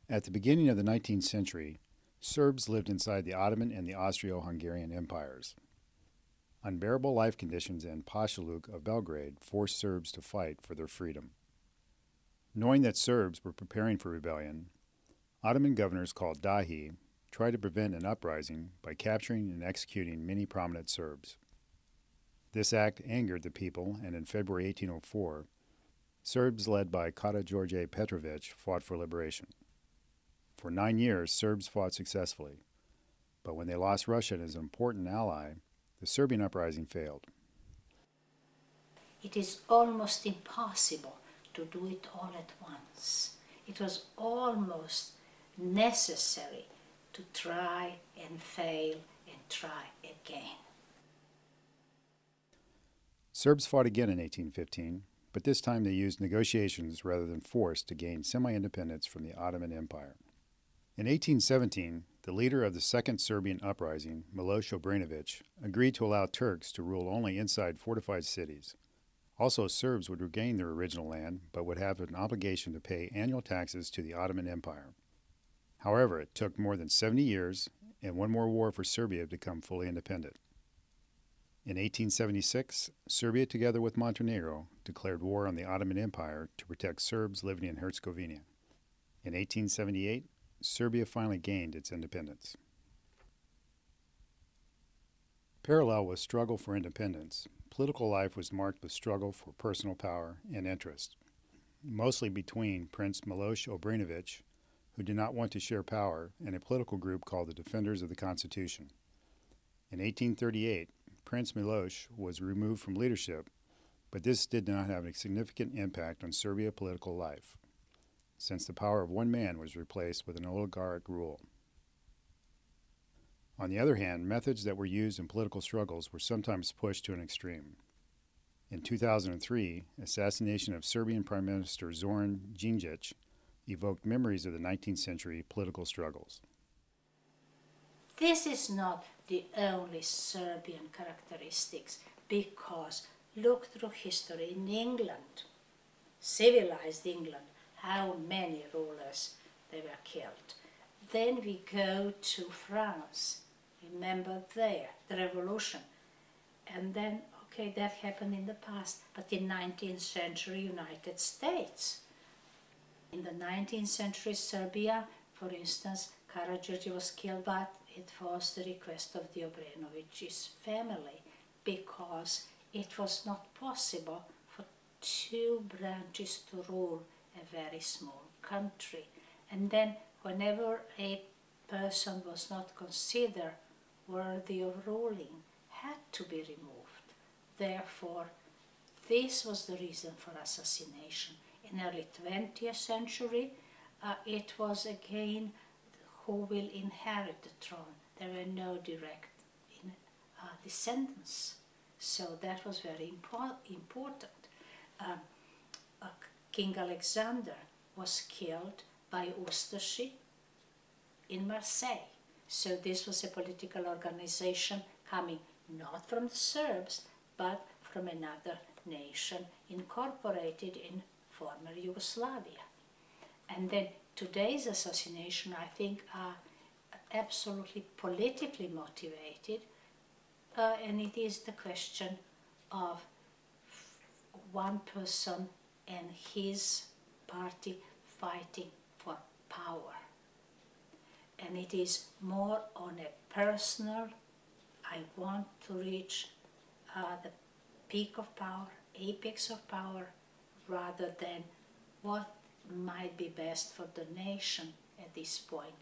At the beginning of the 19th century, Serbs lived inside the Ottoman and the Austro-Hungarian empires. Unbearable life conditions in Pashaluk of Belgrade forced Serbs to fight for their freedom. Knowing that Serbs were preparing for rebellion, Ottoman governors called Dahi tried to prevent an uprising by capturing and executing many prominent Serbs. This act angered the people, and in February 1804, Serbs led by Karađorđe Petrović fought for liberation. For 9 years, Serbs fought successfully, but when they lost Russia as an important ally, the Serbian uprising failed. It is almost impossible to do it all at once. It was almost necessary to try and fail and try again. Serbs fought again in 1815, but this time they used negotiations rather than force to gain semi-independence from the Ottoman Empire. In 1817, the leader of the Second Serbian Uprising, Miloš Obrenović, agreed to allow Turks to rule only inside fortified cities. Also, Serbs would regain their original land, but would have an obligation to pay annual taxes to the Ottoman Empire. However, it took more than 70 years and one more war for Serbia to become fully independent. In 1876, Serbia, together with Montenegro, declared war on the Ottoman Empire to protect Serbs living in Herzegovina. In 1878, Serbia finally gained its independence. Parallel with struggle for independence, political life was marked with struggle for personal power and interest, mostly between Prince Miloš Obrenović, who did not want to share power, and a political group called the Defenders of the Constitution. In 1838, Prince Miloš was removed from leadership, but this did not have a significant impact on Serbia political life, since the power of one man was replaced with an oligarch rule. On the other hand, methods that were used in political struggles were sometimes pushed to an extreme. In 2003, assassination of Serbian Prime Minister Zoran Đinđić evoked memories of the 19th century political struggles. This is not the only Serbian characteristics, because look through history in England, civilized England, how many rulers they were killed. Then we go to France, remember there, the revolution. And then, okay, that happened in the past, but in 19th century United States. In the 19th century Serbia, for instance, Karađorđe was killed, but it was the request of the Obrenović's family, because it was not possible for two branches to rule a very small country. And then whenever a person was not considered worthy of ruling, had to be removed. Therefore, this was the reason for assassination. In early 20th century, it was again who will inherit the throne. There were no direct descendants. So that was very important. King Alexander was killed by Ustashi in Marseille. So this was a political organization coming not from the Serbs, but from another nation incorporated in former Yugoslavia. And then today's assassination, I think, are absolutely politically motivated, and it is the question of one person and his party fighting for power. And it is more on a personal, I want to reach the peak of power, apex of power, rather than what might be best for the nation at this point.